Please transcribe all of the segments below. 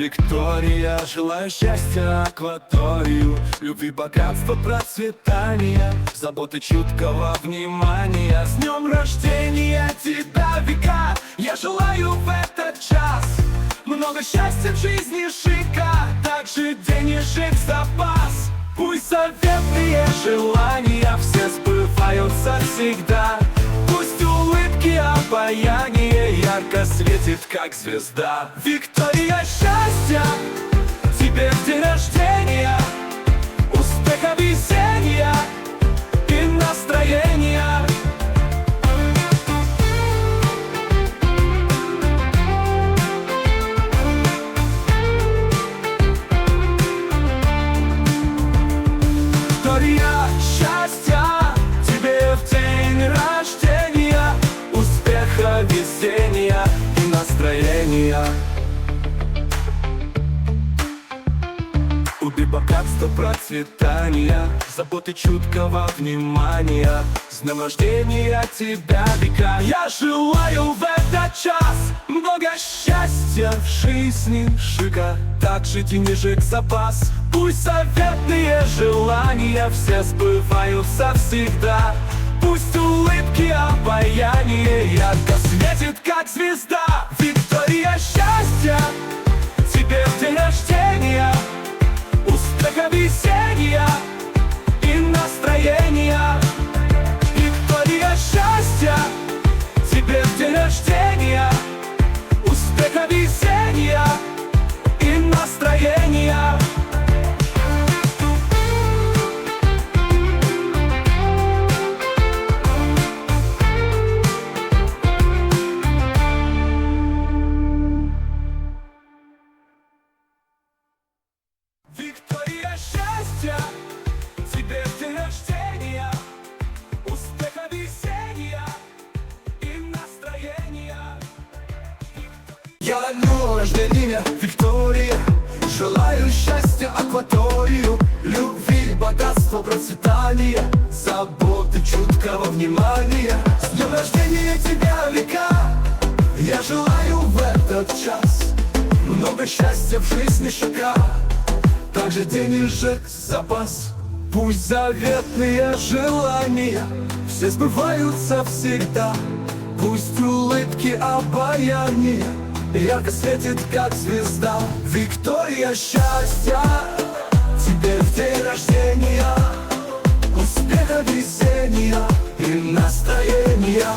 Виктория, желаю счастья, акваторию, любви, богатства, процветания, заботы, чуткого внимания. С днем рождения тебя, Вика! Я желаю в этот час много счастья в жизни, шика, также денежек в запас. Пусть заветные желания все сбываются всегда. Пусть улыбки, обаяние ярко светит, как звезда. Виктория, счастья тебе в день рождения, успеха, везения и настроения. Виктория, счастья тебе в день рождения, успеха, везения и настроения. Любви, богатства, процветания, заботы, чуткого внимания. С днем рождения тебя, Вика! Я желаю в этот час много счастья в жизни, шика, также денежек в запас. Пусть заветные желания все сбываются всегда. Пусть улыбки, обаяние ярко светит, как звезда. Виктория, счастья тебе в день рождения, успеха, везения и настроения. Виктория, счастья тебе в день рождения, успеха, везения и настроения. Виктория, счастья тебе в день рождения, успеха, везения и настроения. Я дню рождения, Виктория, желаю счастья, акваторию, любви, богатства, процветания, заботы, чуткого внимания. С днем рождения тебя, Вика! Я желаю в этот час много счастья в жизни, шика, также денежек в запас. Пусть заветные желания все сбываются всегда. Пусть улыбки, обаяние ярко светит, как звезда. Виктория, счастья тебе в день рождения, успеха, везения и настроения.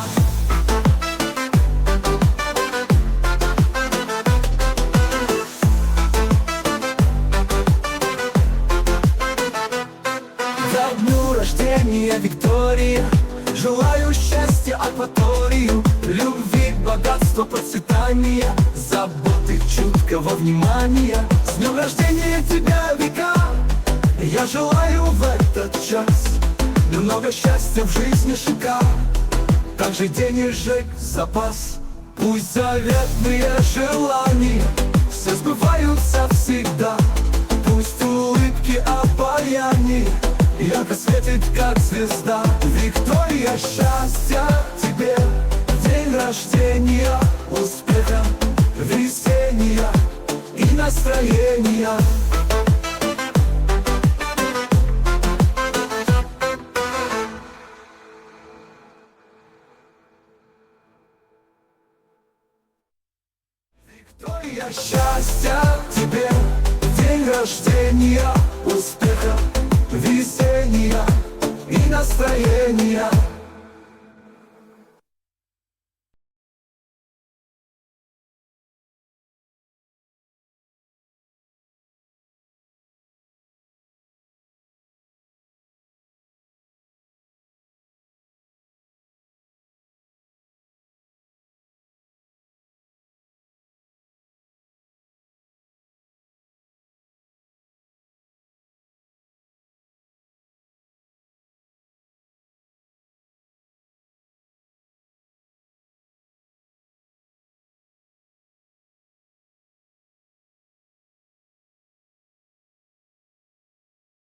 Ко дню рождения, Виктория, желаю счастья, акваторию, любви, богатства, процветания, заботы, чуткого внимания. С днем рождения тебя, Вика! Я желаю в этот час много счастья в жизни, шика, также денежек в запас. Пусть заветные желания все сбываются всегда. Пусть улыбки, обаяние ярко светит, как звезда. Виктория, счастья тебе в день рождения, успеха, везения и настроения. Виктория, счастья тебе в день рождения, успеха, везения и настроения.